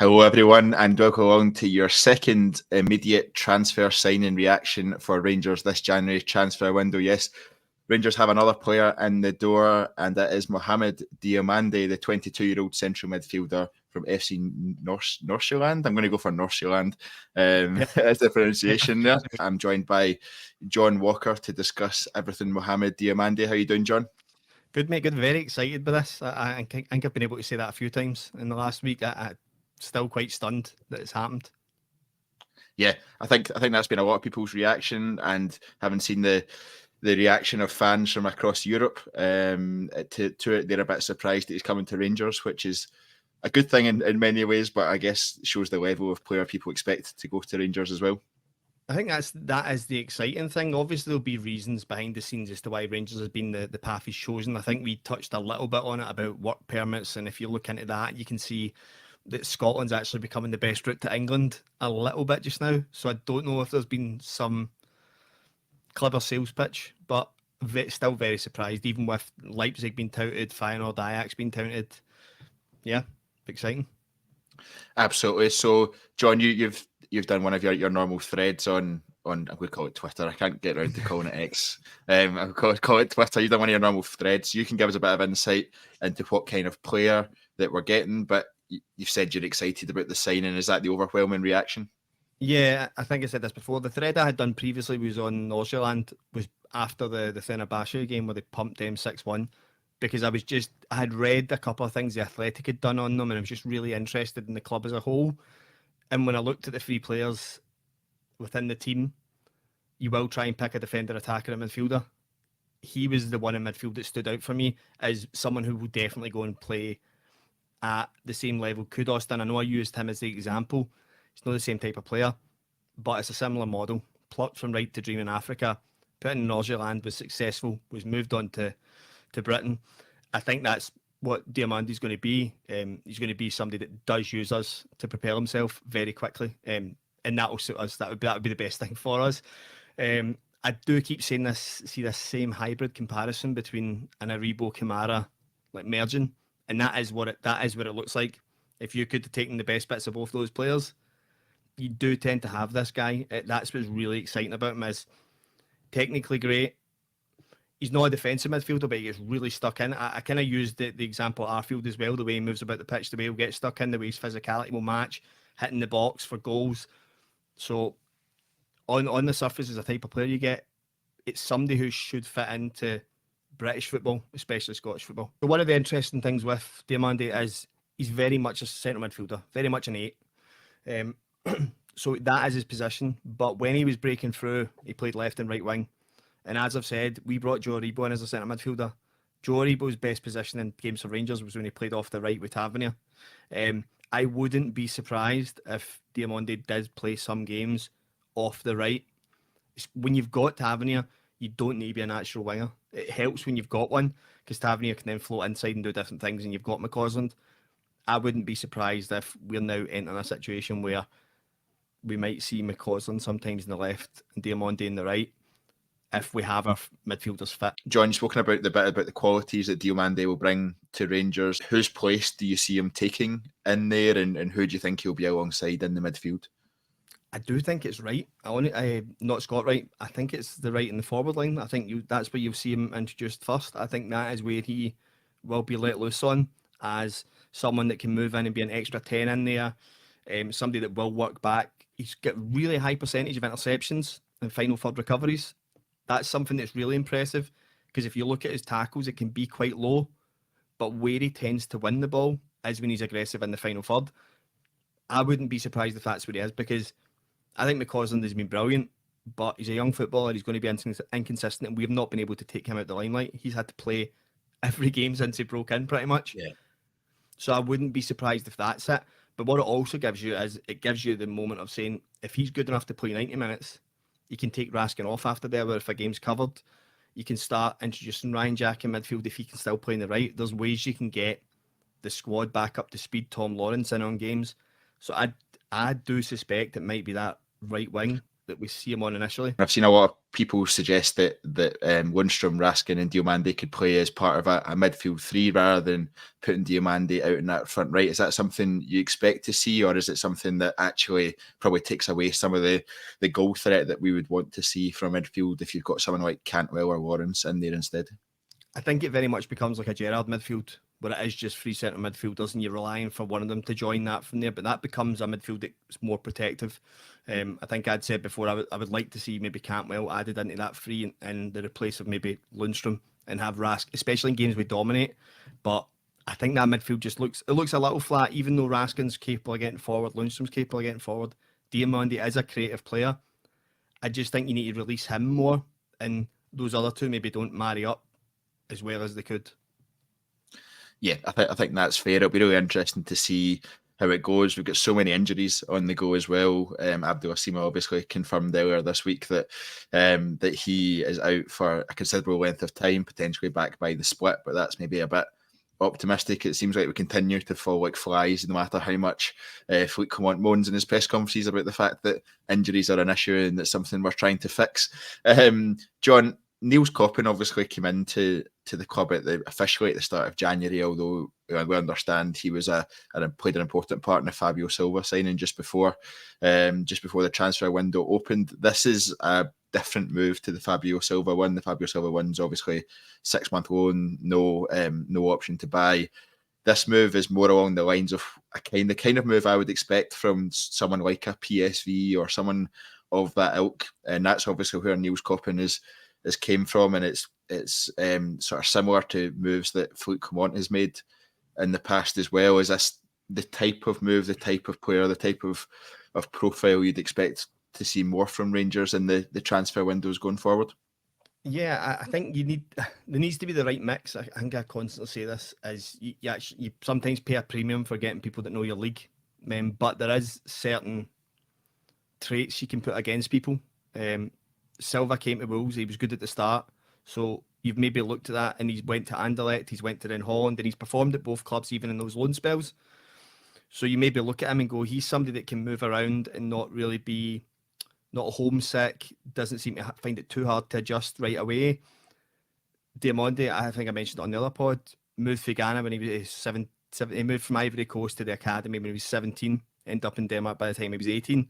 Hello everyone and welcome along to your second immediate transfer signing reaction for Rangers this January transfer window. Yes, Rangers have another player in the door and that is Mohamed Diomande, the 22-year-old central midfielder from FC Nordsjælland. I'm going to go for Nordsjælland as the pronunciation there. I'm joined by John Walker to discuss everything Mohamed Diomande. How are you doing, John? Good, mate. Good. Very excited by this. I think I've been able to say that a few times in the last week. I'm still quite stunned that it's happened. Yeah, I think that's been a lot of people's reaction, and having seen the reaction of fans from across Europe to it, they're a bit surprised that he's coming to Rangers, which is a good thing in many ways, but I guess shows the level of player people expect to go to Rangers as well. I think that is the exciting thing. Obviously, there'll be reasons behind the scenes as to why Rangers has been the path he's chosen. I think we touched a little bit on it about work permits, and if you look into that, you can see that Scotland's actually becoming the best route to England a little bit just now. So I don't know if there's been some clever sales pitch, but still very surprised, even with Leipzig being touted, Feyenoord, Ajax being touted. Yeah, exciting. Absolutely. So, John, you've done one of your normal threads on I'm going to call it Twitter. I can't get around to calling it X. I'll call it Twitter. You've done one of your normal threads. You can give us a bit of insight into what kind of player that we're getting, but you've said you're excited about the signing. Is that the overwhelming reaction? Yeah, I think I said this before. The thread I had done previously was on Nordsjælland, was after the Fenerbahce game where they pumped them 6-1, because I had read a couple of things the Athletic had done on them, and I was just really interested in the club as a whole. And when I looked at the three players within the team, you will try and pick a defender, attacker, and midfielder. He was the one in midfield that stood out for me as someone who will definitely go and play at the same level Kudos done. I know I used him as the example. He's not the same type of player, but it's a similar model. Plucked from right to dream in Africa, put in Nordsjælland, was successful, was moved on to Britain. I think that's what Diamande's going to be. He's going to be somebody that does use us to propel himself very quickly, and that will suit us. That would be the best thing for us. I do keep saying this, see this same hybrid comparison between an Aribo Kamara like merging, and that is what it looks like. If you could have taken the best bits of both those players, you do tend to have this guy. That's what's really exciting about him. Is technically great. He's not a defensive midfielder, but he gets really stuck in. I kind of used the example of Arfield as well, the way he moves about the pitch, the way he'll get stuck in, the way his physicality will match, hitting the box for goals. So on the surface, as a type of player you get, it's somebody who should fit into British football, especially Scottish football. So one of the interesting things with Diamande is he's very much a central midfielder, very much an 8. So that is his position. But when he was breaking through, he played left and right wing. And as I've said, we brought Joe Aribo in as a centre midfielder. Joe Aribo's best position in games for Rangers was when he played off the right with Tavernier. I wouldn't be surprised if Diamoande did play some games off the right. When you've got Tavernier, you don't need to be a natural winger. It helps when you've got one, because Tavernier can then float inside and do different things, and you've got McCausland. I wouldn't be surprised if we're now entering a situation where we might see McCausland sometimes in the left and Diamoande in the right, if we have our midfielders fit. John, you've spoken about the qualities that Diomande will bring to Rangers. Whose place do you see him taking in there, and who do you think he'll be alongside in the midfield? I do think it's right. Not Scott Wright. I think it's the right in the forward line. I think that's where you'll see him introduced first. I think that is where he will be let loose on, as someone that can move in and be an extra 10 in there. Somebody that will work back. He's got really high percentage of interceptions and final third recoveries. That's something that's really impressive, because if you look at his tackles, it can be quite low, but where he tends to win the ball is when he's aggressive in the final third. I wouldn't be surprised if that's where he is, because I think McCausland has been brilliant, but he's a young footballer. He's going to be inconsistent, and we've not been able to take him out the limelight. He's had to play every game since he broke in, pretty much. Yeah. So I wouldn't be surprised if that's it. But what it also gives you is it gives you the moment of saying, if he's good enough to play 90 minutes, you can take Raskin off after there, where if a game's covered, you can start introducing Ryan Jack in midfield if he can still play in the right. There's ways you can get the squad back up to speed, Tom Lawrence in on games. So I do suspect it might be that right wing we see him on initially. I've seen a lot of people suggest that Lundstrom, Raskin and Diomande could play as part of a midfield three rather than putting Diomande out in that front right. Is that something you expect to see, or is it something that actually probably takes away some of the goal threat that we would want to see from midfield if you've got someone like Cantwell or Lawrence in there instead? I think it very much becomes like a Gerrard midfield, where it is just three centre midfielders and you're relying for one of them to join that from there, but that becomes a midfield that's more protective. I think I'd said before I would like to see maybe Cantwell added into that three in the replace of maybe Lundstrom, and have Rask, especially in games we dominate. But I think that midfield just looks a little flat, even though Raskin's capable of getting forward, Lundstrom's capable of getting forward. Diamoande is a creative player. I just think you need to release him more, and those other two maybe don't marry up as well as they could. Yeah, I think that's fair. It'll be really interesting to see how it goes. We've got so many injuries on the go as well. Abdul Asima obviously confirmed earlier this week that that he is out for a considerable length of time, potentially back by the split, but that's maybe a bit optimistic. It seems like we continue to fall like flies, no matter how much Philippe Clement moans in his press conferences about the fact that injuries are an issue and that's something we're trying to fix. John, Niels Coppin obviously came into the club officially at the start of January, although we understand he was played an important part in the Fabio Silva signing just before the transfer window opened. This is a different move to the Fabio Silva one. The Fabio Silva one's obviously 6-month loan, no option to buy. This move is more along the lines of the kind of move I would expect from someone like a PSV or someone of that ilk, and that's obviously where Niels Coppin is came from, and it's sort of similar to moves that Philippe Clement has made in the past as well. Is this the type of move, the type of player, the type of profile you'd expect to see more from Rangers in the transfer windows going forward? Yeah, I think there needs to be the right mix. I think I constantly say this, is you sometimes pay a premium for getting people that know your league, but there is certain traits you can put against people. Silva came to Wolves, he was good at the start, so you've maybe looked at that, and he's went to Anderlecht, he's went to Den Holland, and he's performed at both clubs even in those loan spells. So you maybe look at him and go, he's somebody that can move around and not homesick, doesn't seem to find it too hard to adjust right away. Diamoande, I think I mentioned it on the other pod, moved for Ghana when he was 7. He moved from Ivory Coast to the academy when he was 17, ended up in Denmark by the time he was 18,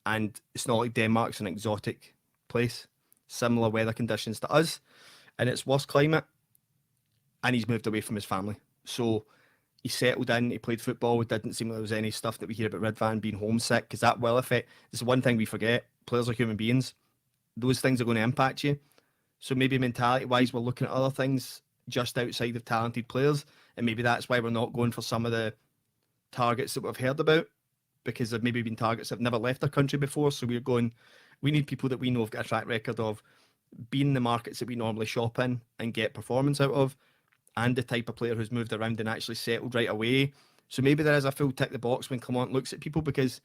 and it's not like Denmark's an exotic place, similar weather conditions to us, and it's worse climate, and he's moved away from his family, so he settled in, he played football. It didn't seem like there was any stuff that we hear about Ridvan being homesick, because that will affect. It's one thing we forget, players are human beings, those things are going to impact you. So maybe mentality wise we're looking at other things just outside of talented players, and maybe that's why we're not going for some of the targets that we've heard about, because they've maybe been targets that have never left their country before. So we're going, we need people that we know have got a track record of being in the markets that we normally shop in and get performance out of, and the type of player who's moved around and actually settled right away. So maybe there is a full tick the box when Clement looks at people, because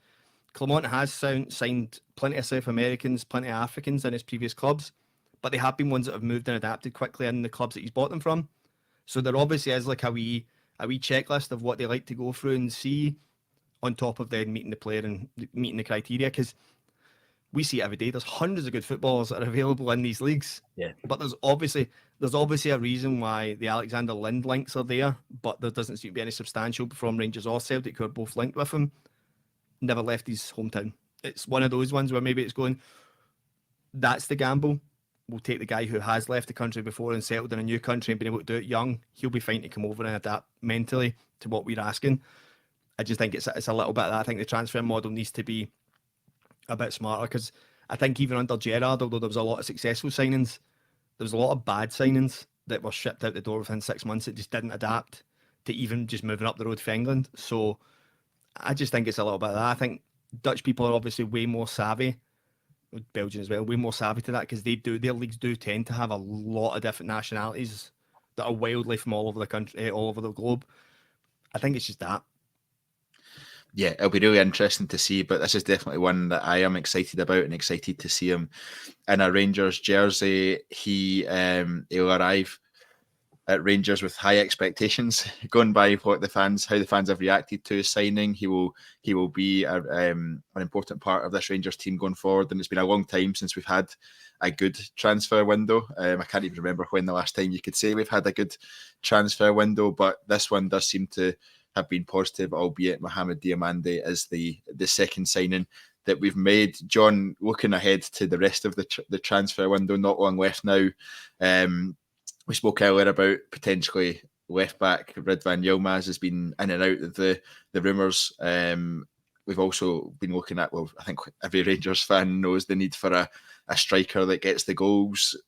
Clement has signed plenty of South Americans, plenty of Africans in his previous clubs, but they have been ones that have moved and adapted quickly in the clubs that he's bought them from. So there obviously is like a wee checklist of what they like to go through and see, on top of then meeting the player and meeting the criteria, because we see it every day. There's hundreds of good footballers that are available in these leagues. Yeah. But there's obviously a reason why the Alexander Lind links are there, but there doesn't seem to be any substantial from Rangers or Celtic, who are both linked with him. Never left his hometown. It's one of those ones where maybe it's going, that's the gamble. We'll take the guy who has left the country before and settled in a new country and been able to do it young. He'll be fine to come over and adapt mentally to what we're asking. I just think it's a little bit of that. I think the transfer model needs to be a bit smarter, because I think even under Gerrard, although there was a lot of successful signings, there was a lot of bad signings that were shipped out the door within 6 months that just didn't adapt to even just moving up the road for England. So I just think it's a little bit of that. I think Dutch people are obviously way more savvy, Belgian as well, way more savvy to that, because their leagues do tend to have a lot of different nationalities that are wildly from all over the country, all over the globe. I think it's just that. Yeah, it'll be really interesting to see, but this is definitely one that I am excited about and excited to see him in a Rangers jersey. He'll arrive at Rangers with high expectations, going by how the fans have reacted to his signing. He will be an important part of this Rangers team going forward. And it's been a long time since we've had a good transfer window. I can't even remember when the last time you could say we've had a good transfer window, but this one does seem to have been positive, albeit Mohamed Diomande is the second signing that we've made. John, looking ahead to the rest of the transfer window, not long left now. We spoke earlier about potentially left back Ridvan Yilmaz has been in and out of the rumours. We've also been looking at, well, I think every Rangers fan knows the need for a striker that gets the goals.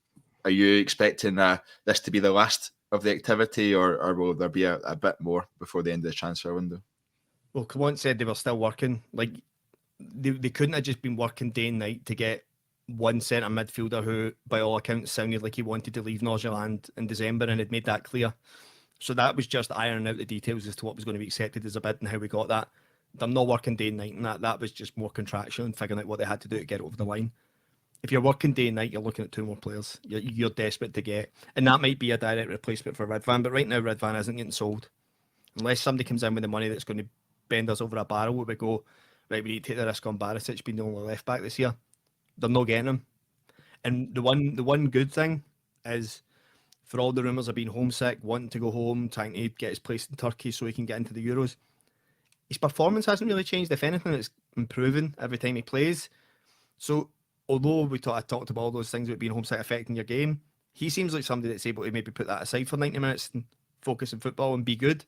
Are you expecting this to be the last of the activity, or will there be a bit more before the end of the transfer window? Well, Clement said they were still working. Like, they couldn't have just been working day and night to get one centre midfielder who, by all accounts, sounded like he wanted to leave Nordsjælland in December and had made that clear. So that was just ironing out the details as to what was going to be accepted as a bid and how we got that. They're not working day and night, and that was just more contractual and figuring out what they had to do to get it over the line. If you're working day and night, you're looking at 2 more players. You're desperate to get, and that might be a direct replacement for Ridvan. But right now, Ridvan isn't getting sold unless somebody comes in with the money that's going to bend us over a barrel. Where we go, right, we need to take the risk on Barisic being the only left back this year. They're not getting him. And the one good thing is, for all the rumours of being homesick, wanting to go home, trying to get his place in Turkey so he can get into the Euros, his performance hasn't really changed. If anything, it's improving every time he plays. So although I talked about all those things about being homesick affecting your game, he seems like somebody that's able to maybe put that aside for 90 minutes and focus on football and be good.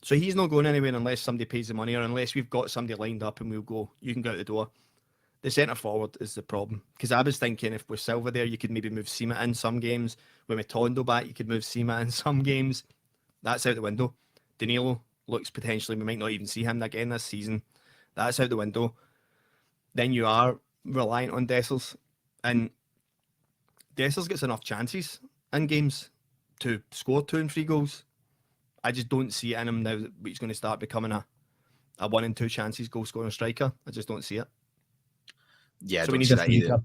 So he's not going anywhere unless somebody pays the money, or unless we've got somebody lined up and we'll go, you can go out the door. The centre forward is the problem, because I was thinking if with Silva there, you could maybe move Sima in some games. With Tondo back, you could move Sima in some games. That's out the window. Danilo looks potentially, we might not even see him again this season. That's out the window. Then you are reliant on Dessers, and Dessers gets enough chances in games to score 2 and 3 goals. I just don't see it in him now that he's going to start becoming a 1 and 2 chances goal scoring striker. I just don't see it. Yeah, so we need a striker.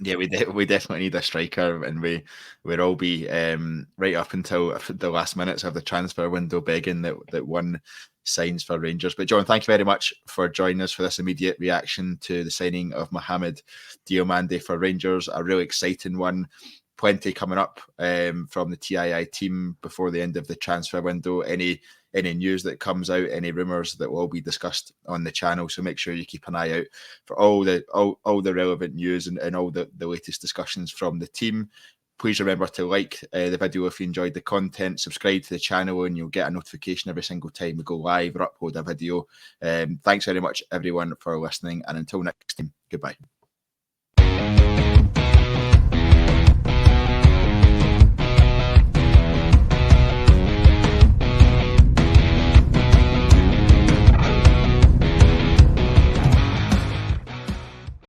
Yeah, we definitely need a striker, and we'll all be right up until the last minutes of the transfer window begging that one signs for Rangers. But John, thank you very much for joining us for this immediate reaction to the signing of Mohamed Diomande for Rangers. A really exciting one. Plenty coming up from the TII team before the end of the transfer window. Any news that comes out, any rumours, that will all be discussed on the channel. So make sure you keep an eye out for all the relevant news and all the latest discussions from the team. Please remember to like the video if you enjoyed the content, subscribe to the channel, and you'll get a notification every single time we go live or upload a video. Thanks very much, everyone, for listening, and until next time, goodbye.